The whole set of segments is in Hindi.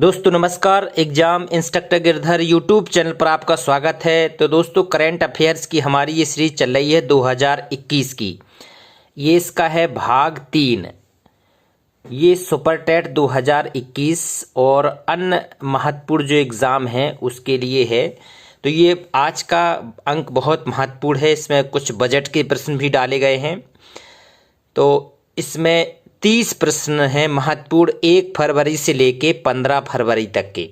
दोस्तों नमस्कार। Exam instructor Girdhar YouTube channel पर आपका स्वागत है। तो दोस्तों करंट अफेयर्स की हमारी ये सीरीज चल रही है 2021 की। ये इसका है भाग 3। ये सुपर टेट 2021 और अन्य महत्वपूर्ण जो एग्ज़ाम हैं उसके लिए है। तो ये आज का अंक बहुत महत्वपूर्ण है। इसमें कुछ बजट के प्रश्न भी डाले गए हैं। तो इसमें 30 प्रश्न हैं महत्वपूर्ण, 1 फरवरी से लेके 15 फरवरी तक के।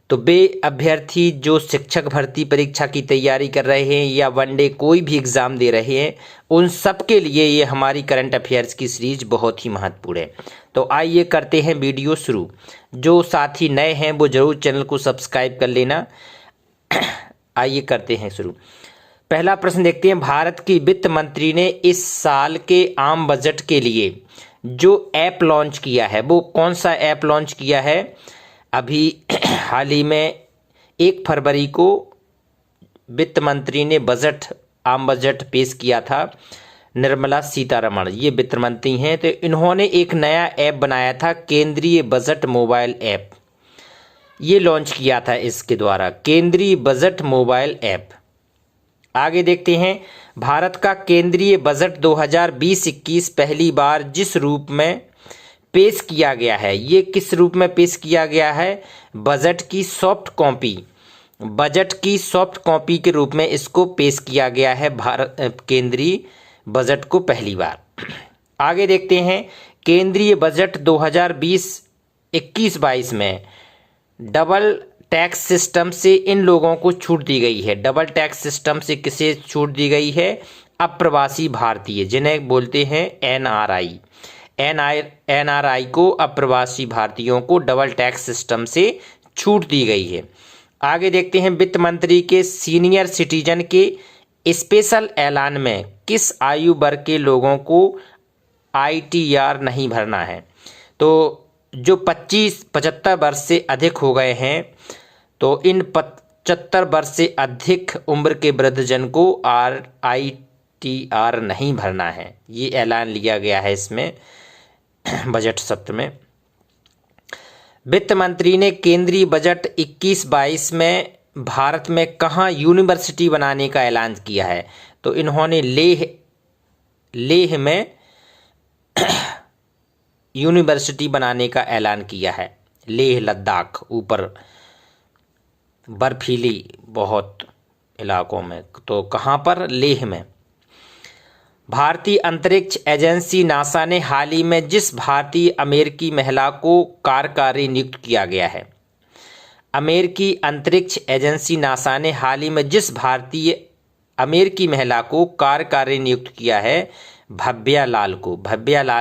तो वे अभ्यर्थी जो शिक्षक भर्ती परीक्षा की तैयारी कर रहे हैं या वनडे कोई भी एग्ज़ाम दे रहे हैं, उन सब के लिए ये हमारी करंट अफेयर्स की सीरीज बहुत ही महत्वपूर्ण है। तो आइए करते हैं वीडियो शुरू। जो साथी नए हैं वो ज़रूर चैनल को सब्सक्राइब कर लेना। आइए करते हैं शुरू। पहला प्रश्न देखते हैं। भारत की वित्त मंत्री ने इस साल के आम बजट के लिए जो ऐप लॉन्च किया है वो कौन सा ऐप लॉन्च किया है? अभी हाल ही में 1 फरवरी को वित्त मंत्री ने आम बजट पेश किया था। निर्मला सीतारमण ये वित्त मंत्री हैं। तो इन्होंने एक नया ऐप बनाया था, केंद्रीय बजट मोबाइल ऐप। ये लॉन्च किया था इसके द्वारा, केंद्रीय बजट मोबाइल ऐप। आगे देखते हैं। भारत का केंद्रीय बजट 2020-21 पहली बार जिस रूप में पेश किया गया है, ये किस रूप में पेश किया गया है? बजट की सॉफ्ट कॉपी के रूप में इसको पेश किया गया है भारत केंद्रीय बजट को पहली बार। आगे देखते हैं। केंद्रीय बजट 2020-21-22 में डबल टैक्स सिस्टम से इन लोगों को छूट दी गई है। डबल टैक्स सिस्टम से किसे छूट दी गई है? अप्रवासी भारतीय, जिन्हें बोलते हैं एनआरआई। एनआरआई को, अप्रवासी भारतीयों को डबल टैक्स सिस्टम से छूट दी गई है। आगे देखते हैं। वित्त मंत्री के सीनियर सिटीजन के स्पेशल ऐलान में किस आयु वर्ग के लोगों को आईटीआर नहीं भरना है? तो जो 75 वर्ष से अधिक हो गए हैं, तो इन 75 वर्ष से अधिक उम्र के वृद्धजन को आईटीआर नहीं भरना है। ये ऐलान लिया गया है इसमें बजट सत्र में। वित्त मंत्री ने केंद्रीय बजट 21-22 में भारत में कहाँ यूनिवर्सिटी बनाने का ऐलान किया है? तो इन्होंने लेह में यूनिवर्सिटी बनाने का ऐलान किया है। लेह लद्दाख, ऊपर बर्फीली बहुत इलाकों में। तो कहाँ पर? लेह में। भारतीय अंतरिक्ष एजेंसी नासा ने हाल ही में जिस भारतीय अमेरिकी महिला को कार्यकारी नियुक्त किया गया है, अमेरिकी अंतरिक्ष एजेंसी नासा ने हाल ही में जिस भारतीय अमेरिकी महिला को कार्यकारी नियुक्त किया है, भव्या लाल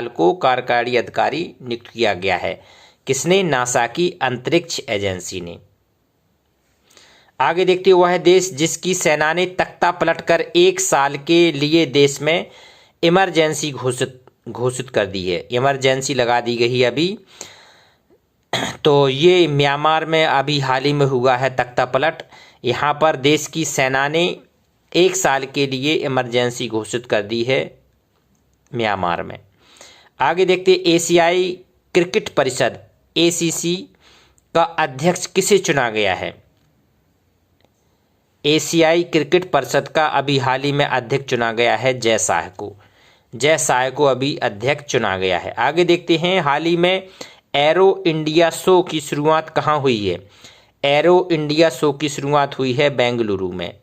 को कार्यकारी अधिकारी नियुक्त किया गया है। किसने? नासा की अंतरिक्ष एजेंसी ने। आगे देखते हुआ है। देश जिसकी सेना ने तख्ता पलटकर 1 साल के लिए देश में इमरजेंसी घोषित कर दी है। इमरजेंसी लगा दी गई अभी। तो ये म्यांमार में अभी हाल ही में हुआ है तख्ता पलट। यहाँ पर देश की सेना ने 1 साल के लिए इमरजेंसी घोषित कर दी है म्यांमार में। आगे देखते। एशियाई क्रिकेट परिषद ACC का अध्यक्ष किसे चुना गया है? एशियाई क्रिकेट परिषद का अभी हाल ही में अध्यक्ष चुना गया है जय शाह को अभी अध्यक्ष चुना गया है। आगे देखते हैं। हाल ही में एरो इंडिया शो की शुरुआत कहाँ हुई है? एरो इंडिया शो की शुरुआत हुई है बेंगलुरु में।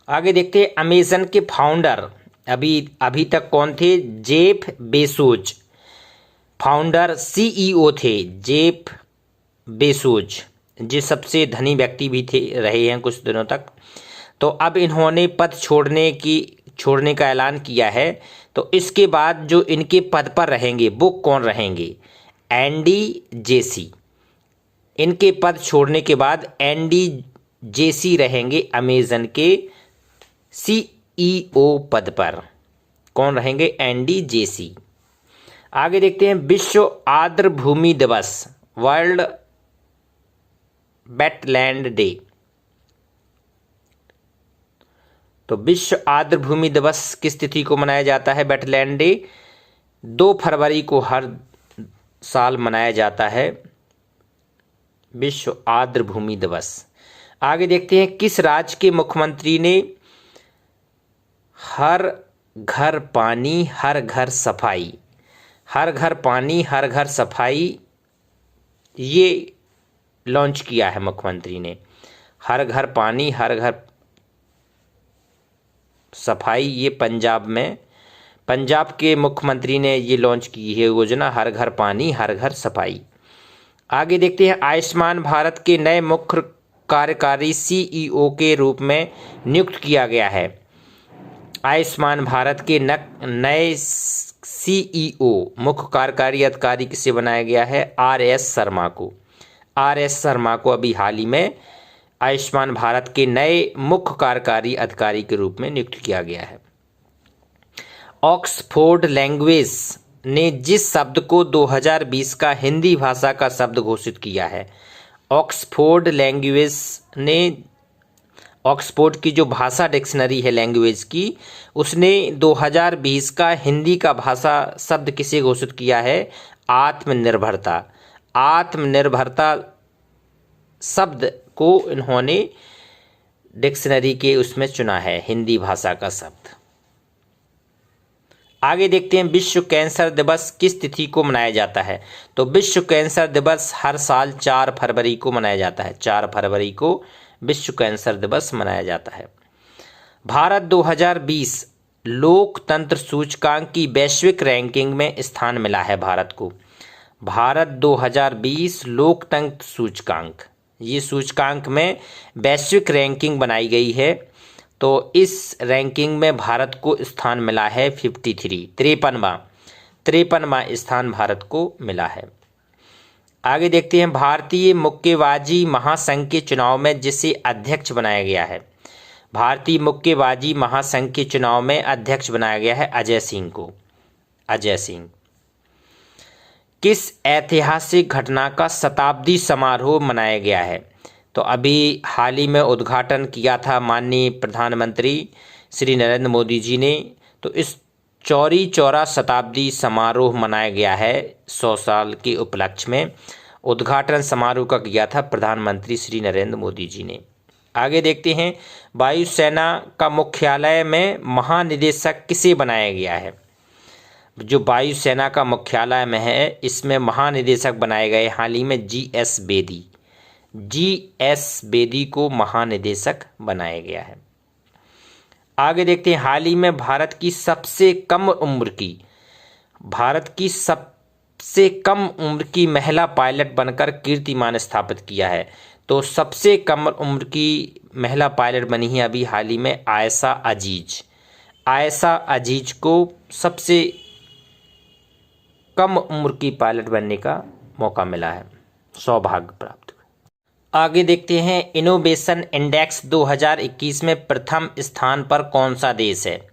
आगे देखते हैं। अमेजन के फाउंडर अभी तक कौन थे? Jeff Bezos. फाउंडर CEO थे जेफ बेजोस, जो सबसे धनी व्यक्ति भी रहे हैं कुछ दिनों तक। तो अब इन्होंने पद छोड़ने का ऐलान किया है। तो इसके बाद जो इनके पद पर रहेंगे वो कौन रहेंगे? Andy Jassy. इनके पद छोड़ने के बाद एंडी जेसी रहेंगे अमेजन के CEO पद पर। कौन रहेंगे? Andy Jassy. आगे देखते हैं। विश्व आर्द्र भूमि दिवस, वर्ल्ड वेटलैंड डे। तो विश्व आर्द्र भूमि दिवस किस तिथि को मनाया जाता है? वेटलैंड डे 2 फरवरी को हर साल मनाया जाता है विश्व आर्द्र भूमि दिवस। आगे देखते हैं, किस राज्य के मुख्यमंत्री ने हर घर पानी हर घर सफाई, हर घर पानी हर घर सफाई ये लॉन्च किया है? मुख्यमंत्री ने हर घर पानी हर घर सफाई, ये पंजाब के मुख्यमंत्री ने ये लॉन्च की है योजना, हर घर पानी हर घर सफाई। आगे देखते हैं, आयुष्मान भारत के नए मुख्य कार्यकारी सीईओ के रूप में नियुक्त किया गया है। आयुष्मान भारत के नए सीईओ मुख्य कार्यकारी अधिकारी किसे बनाया गया है? आर.एस. शर्मा को। आर.एस. शर्मा को अभी हाल ही में आयुष्मान भारत के नए मुख्य कार्यकारी अधिकारी के रूप में नियुक्त किया गया है। ऑक्सफोर्ड लैंग्वेज ने जिस शब्द को 2020 का हिंदी भाषा का शब्द घोषित किया है, ऑक्सफोर्ड लैंग्वेज ने, ऑक्सफोर्ड की जो भाषा डिक्शनरी है लैंग्वेज की, उसने 2020 का हिंदी का भाषा शब्द किसे घोषित किया है? आत्मनिर्भरता। आत्मनिर्भरता शब्द को इन्होंने डिक्शनरी के उसमें चुना है, हिंदी भाषा का शब्द। आगे देखते हैं, विश्व कैंसर दिवस किस तिथि को मनाया जाता है? तो विश्व कैंसर दिवस हर साल 4 फरवरी को मनाया जाता है। 4 फरवरी को विश्व कैंसर दिवस मनाया जाता है। भारत 2020 लोकतंत्र सूचकांक की वैश्विक रैंकिंग में स्थान मिला है भारत को। भारत 2020 लोकतंत्र सूचकांक, ये सूचकांक में वैश्विक रैंकिंग बनाई गई है, तो इस रैंकिंग में भारत को स्थान मिला है 53वां स्थान भारत को मिला है। आगे देखते हैं, भारतीय मुक्केबाजी महासंघ के चुनाव में जिसे अध्यक्ष बनाया गया है, भारतीय मुक्केबाजी महासंघ के चुनाव में अध्यक्ष बनाया गया है अजय सिंह को। अजय सिंह। किस ऐतिहासिक घटना का शताब्दी समारोह मनाया गया है? तो अभी हाल ही में उद्घाटन किया था माननीय प्रधानमंत्री श्री नरेंद्र मोदी जी ने, तो इस चौरी चौरा शताब्दी समारोह मनाया गया है 100 साल के उपलक्ष्य में। उद्घाटन समारोह का किया था प्रधानमंत्री श्री नरेंद्र मोदी जी ने। आगे देखते हैं, वायुसेना का मुख्यालय में महानिदेशक किसे बनाया गया है? जो वायुसेना का मुख्यालय में है, इसमें महानिदेशक बनाए गए हाल ही में जी.एस. बेदी। जी.एस. बेदी को महानिदेशक बनाया गया है। आगे देखते हैं, हाल ही में भारत की सबसे कम उम्र की महिला पायलट बनकर कीर्तिमान स्थापित किया है। तो सबसे कम उम्र की महिला पायलट बनी है अभी हाल ही में आयशा अजीज। आयशा अजीज को सबसे कम उम्र की पायलट बनने का मौका मिला है, सौभाग्य प्राप्त हुआ। आगे देखते हैं, इनोवेशन इंडेक्स 2021 में प्रथम स्थान पर कौन सा देश है?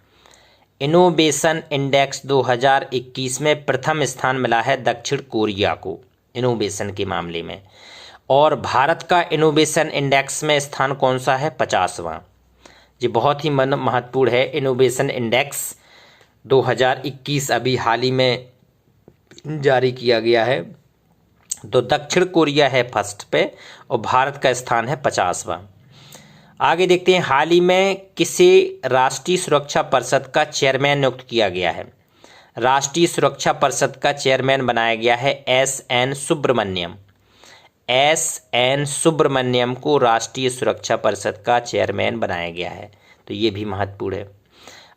इनोवेशन इंडेक्स 2021 में प्रथम स्थान मिला है दक्षिण कोरिया को इनोवेशन के मामले में। और भारत का इनोवेशन इंडेक्स में स्थान कौन सा है? 50वां। ये बहुत ही महत्वपूर्ण है। इनोवेशन इंडेक्स 2021 अभी हाल ही में जारी किया गया है, तो दक्षिण कोरिया है फर्स्ट पे और भारत का स्थान है 50वां। आगे देखते हैं, हाल ही में किसे राष्ट्रीय सुरक्षा परिषद का चेयरमैन नियुक्त किया गया है? राष्ट्रीय सुरक्षा परिषद का चेयरमैन बनाया गया है एस.एन. सुब्रमण्यम। एस.एन. सुब्रमण्यम को राष्ट्रीय सुरक्षा परिषद का चेयरमैन बनाया गया है, तो ये भी महत्वपूर्ण है।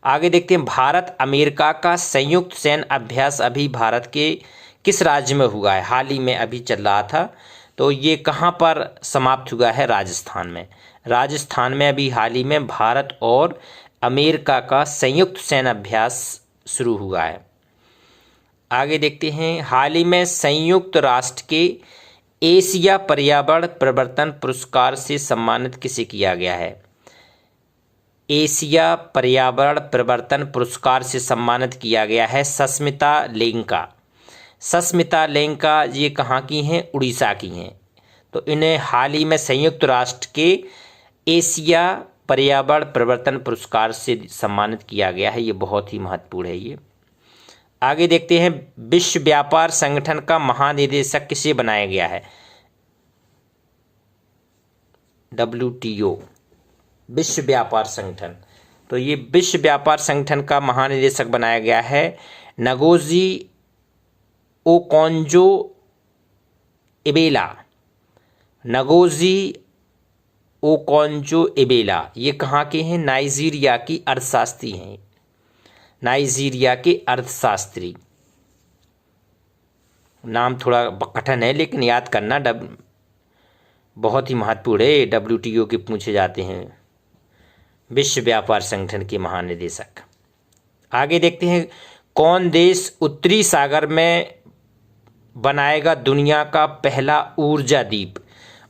आगे देखते हैं, भारत अमेरिका का संयुक्त सैन्य अभ्यास अभी भारत के किस राज्य में हुआ है? हाल ही में अभी चल रहा था, तो ये कहाँ पर समाप्त हुआ है? राजस्थान में। राजस्थान में अभी हाल ही में भारत और अमेरिका का संयुक्त सैन्य अभ्यास शुरू हुआ है। आगे देखते हैं, हाल ही में संयुक्त राष्ट्र के एशिया पर्यावरण परिवर्तन पुरस्कार से सम्मानित किसे किया गया है? एशिया पर्यावरण परिवर्तन पुरस्कार से सम्मानित किया गया है सस्मिता लेंका। सस्मिता लेंका ये कहाँ की हैं? उड़ीसा की हैं। तो इन्हें हाल ही में संयुक्त राष्ट्र के एशिया पर्यावरण परिवर्तन पुरस्कार से सम्मानित किया गया है, ये बहुत ही महत्वपूर्ण है ये। आगे देखते हैं, विश्व व्यापार संगठन का महानिदेशक किसे बनाया गया है? WTO, विश्व व्यापार संगठन। तो ये विश्व व्यापार संगठन का महानिदेशक बनाया गया है नगोजी ओकोंजो इबेला। नगोजी ओकोंजो इबेला ये कहाँ के हैं? नाइजीरिया की अर्थशास्त्री हैं, नाइजीरिया के अर्थशास्त्री। नाम थोड़ा कठिन है लेकिन याद करना, बहुत ही महत्वपूर्ण है। WTO के पूछे जाते हैं, विश्व व्यापार संगठन के महानिदेशक। आगे देखते हैं, कौन देश उत्तरी सागर में बनाएगा दुनिया का पहला ऊर्जा द्वीप?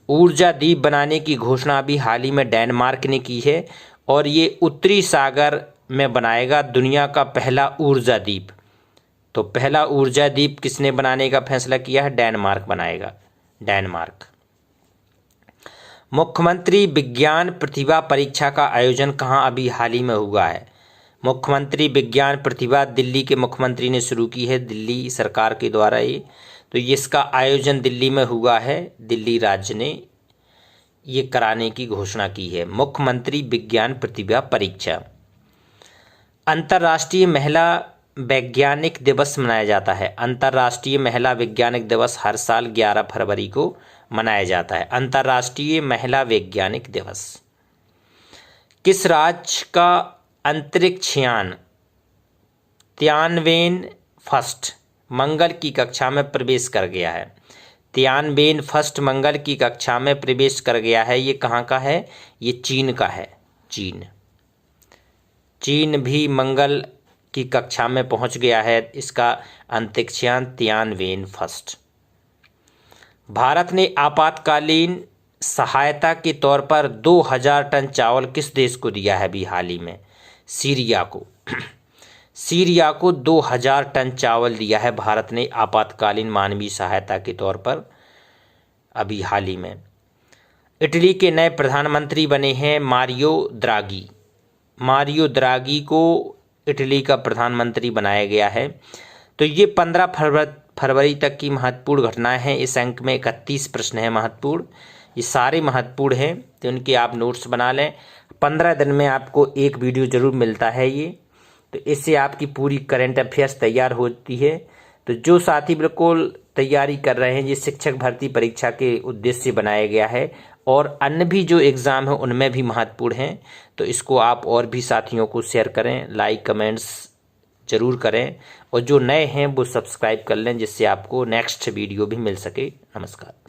ऊर्जा द्वीप बनाने की घोषणा अभी हाल ही में डेनमार्क ने की है और ये उत्तरी सागर में बनाएगा दुनिया का पहला ऊर्जा द्वीप। तो पहला ऊर्जा द्वीप किसने बनाने का फैसला किया है? डेनमार्क बनाएगा, डेनमार्क। मुख्यमंत्री विज्ञान प्रतिभा परीक्षा का आयोजन कहाँ अभी हाल ही में हुआ है? मुख्यमंत्री विज्ञान प्रतिभा दिल्ली के मुख्यमंत्री ने शुरू की है, दिल्ली सरकार के द्वारा ये। तो इसका आयोजन दिल्ली में हुआ है, दिल्ली राज्य ने ये कराने की घोषणा की है, मुख्यमंत्री विज्ञान प्रतिभा परीक्षा। अंतर्राष्ट्रीय महिला वैज्ञानिक दिवस मनाया जाता है। अंतर्राष्ट्रीय महिला वैज्ञानिक दिवस हर साल 11 फरवरी को मनाया जाता है, अंतर्राष्ट्रीय महिला वैज्ञानिक दिवस। किस राज्य का अंतरिक्ष यान तियानवेन फर्स्ट मंगल की कक्षा में प्रवेश कर गया है? तियानवेन फर्स्ट मंगल की कक्षा में प्रवेश कर गया है, ये कहाँ का है? ये चीन का है, चीन। चीन भी मंगल की कक्षा में पहुंच गया है, इसका अंतरिक्षयान तियानवेन फर्स्ट। भारत ने आपातकालीन सहायता के तौर पर 2000 टन चावल किस देश को दिया है अभी हाल ही में? सीरिया को। सीरिया को 2000 टन चावल दिया है भारत ने आपातकालीन मानवीय सहायता के तौर पर अभी हाल ही में। इटली के नए प्रधानमंत्री बने हैं मारियो द्रागी। मारियो द्रागी को इटली का प्रधानमंत्री बनाया गया है। तो ये 15 फरवरी तक की महत्वपूर्ण घटनाएं हैं। इस अंक में 31 प्रश्न हैं महत्वपूर्ण, ये सारे महत्वपूर्ण हैं, तो उनके आप नोट्स बना लें। 15 दिन में आपको एक वीडियो जरूर मिलता है ये, तो इससे आपकी पूरी करंट अफेयर्स तैयार होती है। तो जो साथी बिल्कुल तैयारी कर रहे हैं, ये शिक्षक भर्ती परीक्षा के उद्देश्य से बनाया गया है और अन्य भी जो एग्ज़ाम है उनमें भी महत्वपूर्ण हैं, तो इसको आप और भी साथियों को शेयर करें, लाइक कमेंट्स जरूर करें और जो नए हैं वो सब्सक्राइब कर लें, जिससे आपको नेक्स्ट वीडियो भी मिल सके। नमस्कार।